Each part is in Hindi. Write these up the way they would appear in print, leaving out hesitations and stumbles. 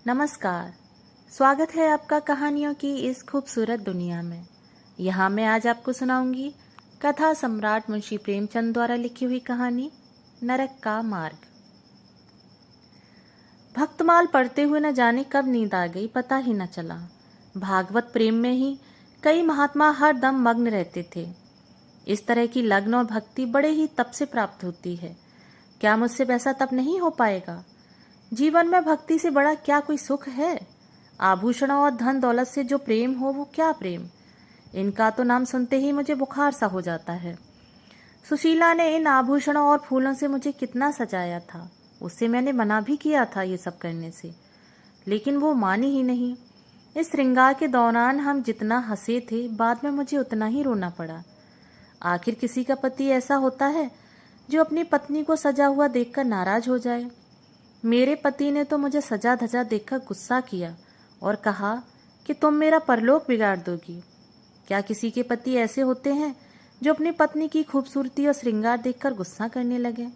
नमस्कार। स्वागत है आपका कहानियों की इस खूबसूरत दुनिया में। यहाँ मैं आज आपको सुनाऊंगी कथा सम्राट मुंशी प्रेमचंद द्वारा लिखी हुई कहानी नरक का मार्ग। भक्तमाल पढ़ते हुए न जाने कब नींद आ गई, पता ही न चला। भागवत प्रेम में ही कई महात्मा हर दम मग्न रहते थे। इस तरह की लग्न और भक्ति बड़े ही तप से प्राप्त होती है। क्या मुझसे वैसा तप नहीं हो पाएगा? जीवन में भक्ति से बड़ा क्या कोई सुख है? आभूषणों और धन दौलत से जो प्रेम हो वो क्या प्रेम। इनका तो नाम सुनते ही मुझे बुखार सा हो जाता है। सुशीला ने इन आभूषणों और फूलों से मुझे कितना सजाया था। उससे मैंने मना भी किया था ये सब करने से, लेकिन वो मानी ही नहीं। इस श्रृंगार के दौरान हम जितना हंसे थे, बाद में मुझे उतना ही रोना पड़ा। आखिर किसी का पति ऐसा होता है जो अपनी पत्नी को सजा हुआ देखकर नाराज हो जाए। मेरे पति ने तो मुझे सजा धजा देखकर गुस्सा किया और कहा कि तुम मेरा परलोक बिगाड़ दोगी। क्या किसी के पति ऐसे होते हैं जो अपनी पत्नी की खूबसूरती और श्रृंगार देखकर गुस्सा करने लगे?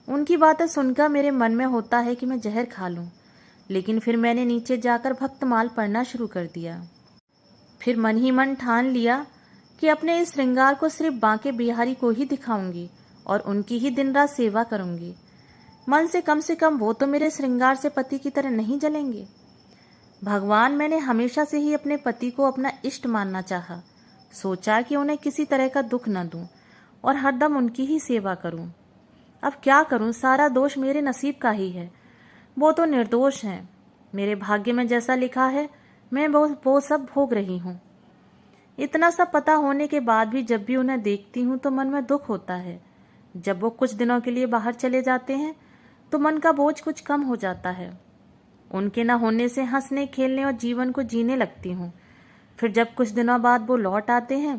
उनकी बातें सुनकर मेरे मन में होता है कि मैं जहर खा लूं, लेकिन फिर मैंने नीचे जाकर भक्तमाल पढ़ना शुरू कर दिया। फिर मन ही मन ठान लिया कि अपने इस श्रृंगार को सिर्फ बांके बिहारी को ही दिखाऊंगी और उनकी ही दिन रात सेवा करूंगी। मन से कम वो तो मेरे श्रृंगार से पति की तरह नहीं जलेंगे। भगवान, मैंने हमेशा से ही अपने पति को अपना इष्ट मानना चाहा। सोचा कि उन्हें किसी तरह का दुख न दूं और हरदम उनकी ही सेवा करूं। अब क्या करूं, सारा दोष मेरे नसीब का ही है। वो तो निर्दोष हैं। मेरे भाग्य में जैसा लिखा है मैं वो सब भोग रही हूं। इतना सब पता होने के बाद भी जब भी उन्हें देखती हूं तो मन में दुख होता है। जब वो कुछ दिनों के लिए बाहर चले जाते हैं तो मन का बोझ कुछ कम हो जाता है। उनके न होने से हंसने खेलने और जीवन को जीने लगती हूँ। फिर जब कुछ दिनों बाद वो लौट आते हैं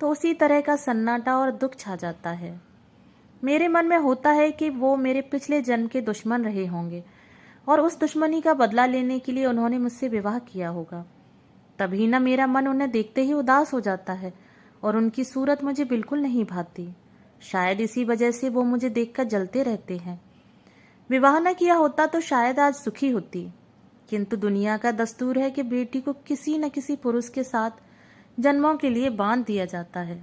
तो उसी तरह का सन्नाटा और दुख छा जाता है। मेरे मन में होता है कि वो मेरे पिछले जन्म के दुश्मन रहे होंगे और उस दुश्मनी का बदला लेने के लिए उन्होंने मुझसे विवाह किया होगा। तभी न मेरा मन उन्हें देखते ही उदास हो जाता है और उनकी सूरत मुझे बिल्कुल नहीं भाती। शायद इसी वजह से वो मुझे देखकर जलते रहते हैं। विवाह न किया होता तो शायद आज सुखी होती, किंतु दुनिया का दस्तूर है कि बेटी को किसी न किसी पुरुष के साथ जन्मों के लिए बांध दिया जाता है।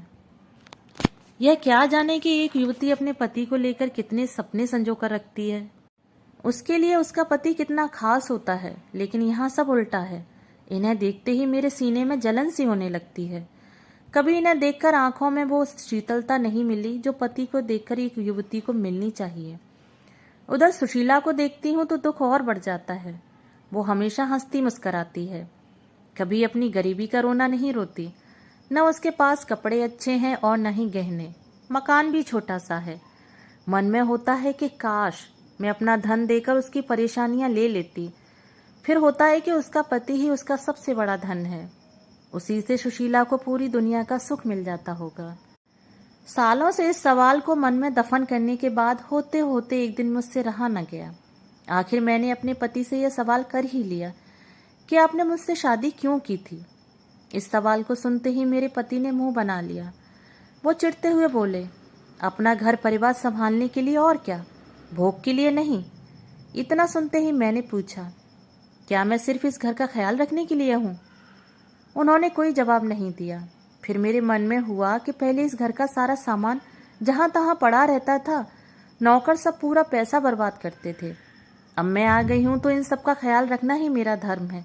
यह क्या जाने कि एक युवती अपने पति को लेकर कितने सपने संजो कर रखती है। उसके लिए उसका पति कितना खास होता है, लेकिन यहाँ सब उल्टा है। इन्हें देखते ही मेरे सीने में जलन सी होने लगती है। कभी इन्हें देखकर आंखों में वो शीतलता नहीं मिली जो पति को देखकर एक युवती को मिलनी चाहिए। उधर सुशीला को देखती हूँ तो दुख और बढ़ जाता है। वो हमेशा हंसती मुस्कराती है, कभी अपनी गरीबी का रोना नहीं रोती। न उसके पास कपड़े अच्छे हैं और न ही गहने। मकान भी छोटा सा है। मन में होता है कि काश मैं अपना धन देकर उसकी परेशानियां ले लेती। फिर होता है कि उसका पति ही उसका सबसे बड़ा धन है। उसी से सुशीला को पूरी दुनिया का सुख मिल जाता होगा। सालों से इस सवाल को मन में दफन करने के बाद होते होते एक दिन मुझसे रहा न गया। आखिर मैंने अपने पति से यह सवाल कर ही लिया कि आपने मुझसे शादी क्यों की थी। इस सवाल को सुनते ही मेरे पति ने मुंह बना लिया। वो चिढ़ते हुए बोले, अपना घर परिवार संभालने के लिए और क्या, भोग के लिए नहीं। इतना सुनते ही मैंने पूछा, क्या मैं सिर्फ इस घर का ख्याल रखने के लिए हूँ? उन्होंने कोई जवाब नहीं दिया। फिर मेरे मन में हुआ कि पहले इस घर का सारा सामान जहां तहां पड़ा रहता था, नौकर सब पूरा पैसा बर्बाद करते थे। अब मैं आ गई हूं तो इन सब का ख्याल रखना ही मेरा धर्म है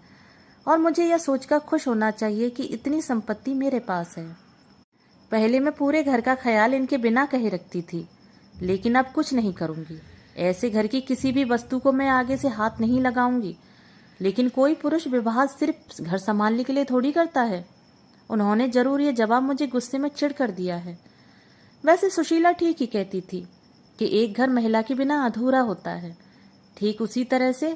और मुझे यह सोचकर खुश होना चाहिए कि इतनी संपत्ति मेरे पास है। पहले मैं पूरे घर का ख्याल इनके बिना कहे रखती थी, लेकिन अब कुछ नहीं करूंगी। ऐसे घर की किसी भी वस्तु को मैं आगे से हाथ नहीं लगाऊंगी। लेकिन कोई पुरुष विवाह सिर्फ घर संभालने के लिए थोड़ी करता है। उन्होंने जरूर ये जवाब मुझे गुस्से में चिढ़ कर दिया है। वैसे सुशीला ठीक ही कहती थी कि एक घर महिला के बिना अधूरा होता है, ठीक उसी तरह से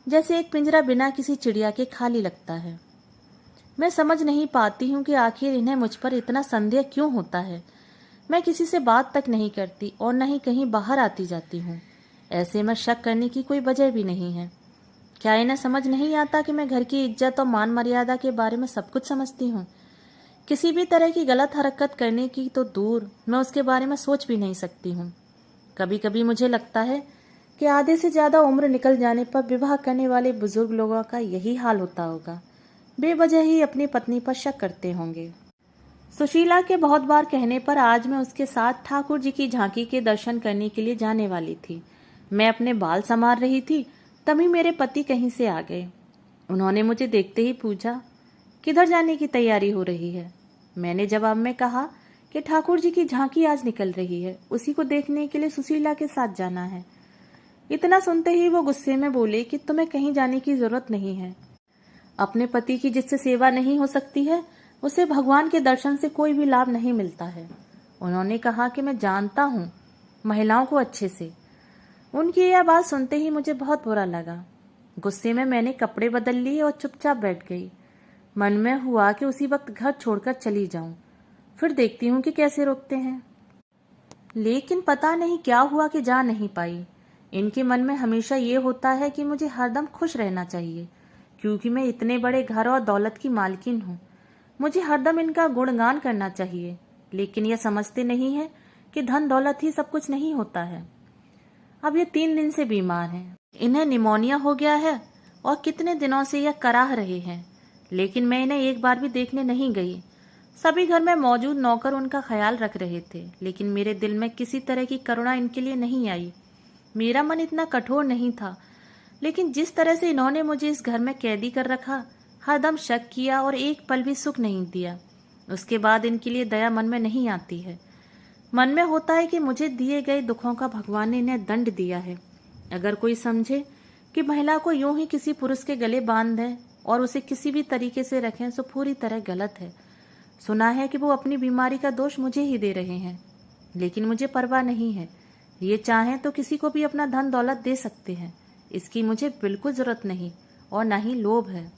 जैसे एक पिंजरा बिना किसी चिड़िया के खाली लगता है। मैं समझ नहीं पाती हूँ कि आखिर इन्हें मुझ पर इतना संदेह क्यों होता है। मैं किसी से बात तक नहीं करती और न ही कहीं बाहर आती जाती हूँ। ऐसे में शक करने की कोई वजह भी नहीं है। क्या इन्हें समझ नहीं आता कि मैं घर की इज्जत और मान मर्यादा के बारे में सब कुछ समझती हूँ? किसी भी तरह की गलत हरकत करने की तो दूर, मैं उसके बारे में सोच भी नहीं सकती हूँ। कभी कभी मुझे लगता है कि आधे से ज्यादा उम्र निकल जाने पर विवाह करने वाले बुजुर्ग लोगों का यही हाल होता होगा, बेवजह ही अपनी पत्नी पर शक करते होंगे। सुशीला के बहुत बार कहने पर आज मैं उसके साथ ठाकुर जी की झांकी के दर्शन करने के लिए जाने वाली थी। मैं अपने बाल संवार रही थी, तभी मेरे पति कहीं से आ गए। उन्होंने मुझे देखते ही पूछा, किधर जाने की तैयारी हो रही है? मैंने जवाब में कहा कि ठाकुर जी की झांकी आज निकल रही है, उसी को देखने के लिए सुशीला के साथ जाना है। इतना सुनते ही वो गुस्से में बोले कि तुम्हें कहीं जाने की जरूरत नहीं है। अपने पति की जिससे सेवा नहीं हो सकती है, उसे भगवान के दर्शन से कोई भी लाभ नहीं मिलता है। उन्होंने कहा कि मैं जानता हूँ महिलाओं को अच्छे से। उनकी यह बात सुनते ही मुझे बहुत बुरा लगा। गुस्से में मैंने कपड़े बदल लिए और चुपचाप बैठ गई। मन में हुआ कि उसी वक्त घर छोड़कर चली जाऊं, फिर देखती हूँ कि कैसे रोकते हैं। लेकिन पता नहीं क्या हुआ कि जा नहीं पाई। इनके मन में हमेशा ये होता है कि मुझे हरदम खुश रहना चाहिए, क्योंकि मैं इतने बड़े घर और दौलत की मालकिन हूँ। मुझे हरदम इनका गुणगान करना चाहिए, लेकिन यह समझते नहीं है कि धन दौलत ही सब कुछ नहीं होता है। अब ये 3 दिन से बीमार हैं। इन्हें निमोनिया हो गया है और कितने दिनों से यह कराह रहे हैं, लेकिन मैं इन्हें एक बार भी देखने नहीं गई। सभी घर में मौजूद नौकर उनका ख्याल रख रहे थे, लेकिन मेरे दिल में किसी तरह की करुणा इनके लिए नहीं आई। मेरा मन इतना कठोर नहीं था, लेकिन जिस तरह से इन्होंने मुझे इस घर में कैदी कर रखा, हरदम शक किया और एक पल भी सुख नहीं दिया, उसके बाद इनके लिए दया मन में नहीं आती है। मन में होता है कि मुझे दिए गए दुखों का भगवान ने इन्हें दंड दिया है। अगर कोई समझे कि महिला को यूं ही किसी पुरुष के गले बांध दें और उसे किसी भी तरीके से रखें, तो पूरी तरह गलत है। सुना है कि वो अपनी बीमारी का दोष मुझे ही दे रहे हैं, लेकिन मुझे परवाह नहीं है। ये चाहें तो किसी को भी अपना धन दौलत दे सकते हैं, इसकी मुझे बिल्कुल जरूरत नहीं और ना ही लोभ है।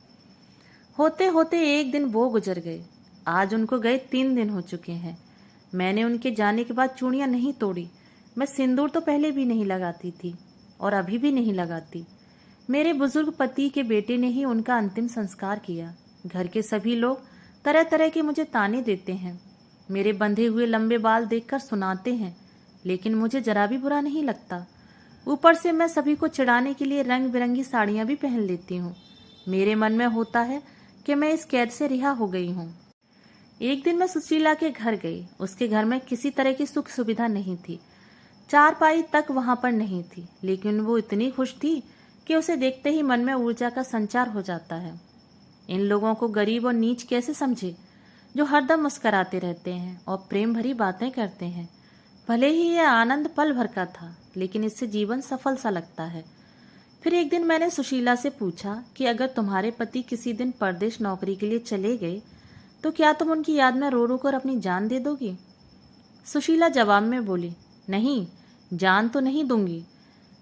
होते होते एक दिन वो गुजर गए। आज उनको गए 3 दिन हो चुके हैं। मैंने उनके जाने के बाद चूड़ियां नहीं तोड़ी। मैं सिंदूर तो पहले भी नहीं लगाती थी और अभी भी नहीं लगाती। मेरे बुजुर्ग पति के बेटे ने ही उनका अंतिम संस्कार किया। घर के सभी लोग तरह तरह के मुझे ताने देते हैं, मेरे बंधे हुए लंबे बाल देखकर सुनाते हैं, लेकिन मुझे जरा भी बुरा नहीं लगता। ऊपर से मैं सभी को चिढ़ाने के लिए रंग बिरंगी साड़ियां भी पहन लेती हूँ। मेरे मन में होता है कि मैं इस कैद से रिहा हो गई हूँ। एक दिन मैं सुशीला के घर गई। उसके घर में किसी तरह की सुख सुविधा नहीं थी, चारपाई तक वहां पर नहीं थी, लेकिन वो इतनी खुश थी कि उसे देखते ही मन में ऊर्जा का संचार हो जाता है। इन लोगों को गरीब और नीच कैसे समझे, जो हरदम मुस्कराते रहते हैं और प्रेम भरी बातें करते हैं। भले ही यह आनंद पल भर का था, लेकिन इससे जीवन सफल सा लगता है। फिर एक दिन मैंने सुशीला से पूछा कि अगर तुम्हारे पति किसी दिन परदेश नौकरी के लिए चले गए, तो क्या तुम उनकी याद में रो रो कर अपनी जान दे दोगी? सुशीला जवाब में बोली, नहीं, जान तो नहीं दूंगी,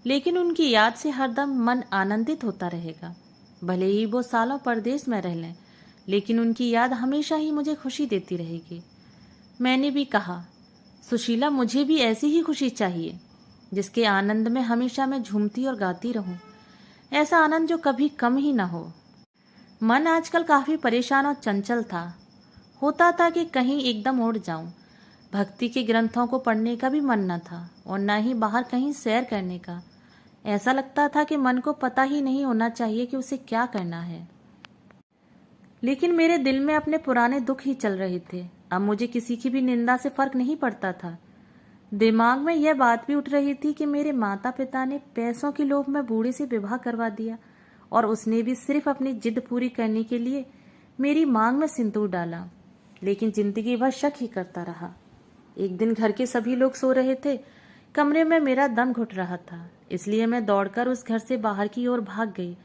लेकिन उनकी याद से हरदम मन आनंदित होता रहेगा। भले ही वो सालों परदेश में रह लें, लेकिन उनकी याद हमेशा ही मुझे खुशी देती रहेगी। मैंने भी कहा, सुशीला, मुझे भी ऐसी ही खुशी चाहिए, जिसके आनंद में हमेशा मैं झूमती और गाती रहूं। ऐसा आनंद जो कभी कम ही ना हो। मन आजकल काफी परेशान और चंचल था। होता था कि कहीं एकदम उड़ जाऊं। भक्ति के ग्रंथों को पढ़ने का भी मन न था और न ही बाहर कहीं सैर करने का। ऐसा लगता था कि मन को पता ही नहीं होना चाहिए कि उसे क्या करना है। लेकिन मेरे दिल में अपने पुराने दुख ही चल रहे थे। अब मुझे किसी की भी निंदा से फर्क नहीं पड़ता था। दिमाग में यह बात भी उठ रही थी कि मेरे माता पिता ने पैसों के लोभ में बूढ़े से विवाह करवा दिया और उसने भी सिर्फ अपनी जिद पूरी करने के लिए मेरी मांग में सिंदूर डाला। लेकिन जिंदगी भर शक ही करता रहा। एक दिन घर के सभी लोग सो रहे थे। कमरे में मेरा दम घुट रहा था, इसलिए मैं दौड़कर उस घर से बाहर की ओर भाग गई।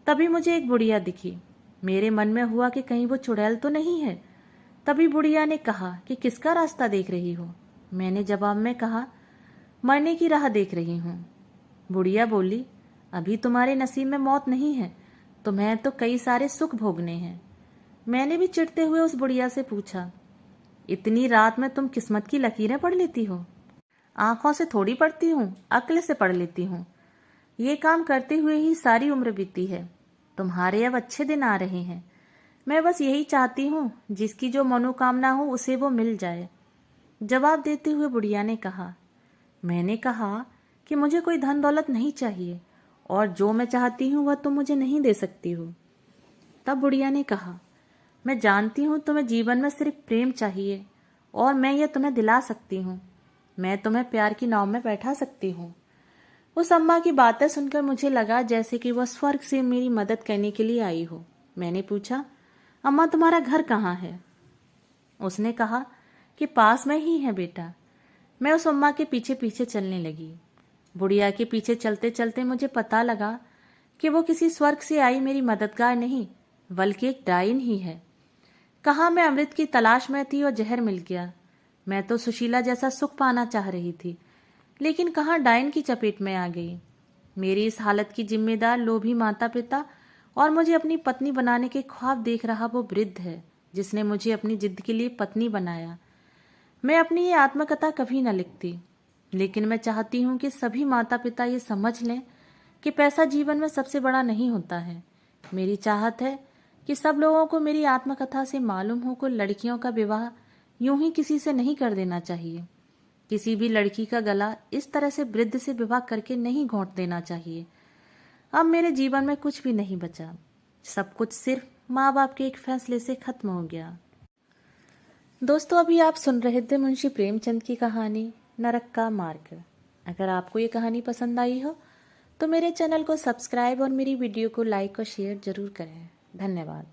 तभी मुझे एक बुढ़िया दिखी। मेरे मन में हुआ कि कहीं वो चुड़ैल तो नहीं है। तभी बुढ़िया ने कहा कि किसका रास्ता देख रही हो? मैंने जवाब में कहा, मरने की राह देख रही हूँ। बुढ़िया बोली, अभी तुम्हारे नसीब में मौत नहीं है, तुम्हें तो कई सारे सुख भोगने हैं। मैंने भी चिढ़ते हुए उस बुढ़िया से पूछा, इतनी रात में तुम किस्मत की लकीरें पढ़ लेती हो? आंखों से थोड़ी पढ़ती हूँ, अक्ल से पढ़ लेती हूँ। ये काम करते हुए ही सारी उम्र बीती है। तुम्हारे अब अच्छे दिन आ रहे हैं। मैं बस यही चाहती हूँ, जिसकी जो मनोकामना हो उसे वो मिल जाए। जवाब देते हुए बुढ़िया ने कहा। मैंने कहा कि मुझे कोई धन दौलत नहीं चाहिए और जो मैं चाहती हूँ वह तुम मुझे नहीं दे सकती हो। तब बुढ़िया ने कहा, मैं जानती हूँ तुम्हें जीवन में सिर्फ प्रेम चाहिए और मैं यह तुम्हें दिला सकती हूँ। मैं तुम्हें प्यार की नाव में बैठा सकती हूँ। उस अम्मा की बातें सुनकर मुझे लगा जैसे कि वह स्वर्ग से मेरी मदद करने के लिए आई हो। मैंने पूछा, अम्मा तुम्हारा घर कहाँ है? उसने कहा कि पास में ही है बेटा। मैं उस अम्मा के पीछे पीछे चलने लगी। बुढ़िया के पीछे चलते चलते मुझे पता लगा कि वो किसी स्वर्ग से आई मेरी मददगार नहीं बल्कि एक डाइन ही है। कहाँ मैं अमृत की तलाश में थी और जहर मिल गया। मैं तो सुशीला जैसा सुख पाना चाह रही थी, लेकिन कहाँ डाइन की चपेट में आ गई। मेरी इस हालत की जिम्मेदार लोभी माता पिता और मुझे अपनी पत्नी बनाने के ख्वाब देख रहा वो वृद्ध है जिसने मुझे अपनी जिद के लिए पत्नी बनाया। मैं अपनी ये आत्मकथा कभी न लिखती, लेकिन मैं चाहती हूँ कि सभी माता पिता ये समझ लें कि पैसा जीवन में सबसे बड़ा नहीं होता है। मेरी चाहत है कि सब लोगों को मेरी आत्मकथा से मालूम हो कि लड़कियों का विवाह यूं ही किसी से नहीं कर देना चाहिए। किसी भी लड़की का गला इस तरह से वृद्ध से विवाह करके नहीं घोंट देना चाहिए। अब मेरे जीवन में कुछ भी नहीं बचा। सब कुछ सिर्फ माँ बाप के एक फैसले से खत्म हो गया। दोस्तों, अभी आप सुन रहे थे मुंशी प्रेमचंद की कहानी नरक का मार्ग। अगर आपको ये कहानी पसंद आई हो तो मेरे चैनल को सब्सक्राइब और मेरी वीडियो को लाइक और शेयर जरूर करें। धन्यवाद।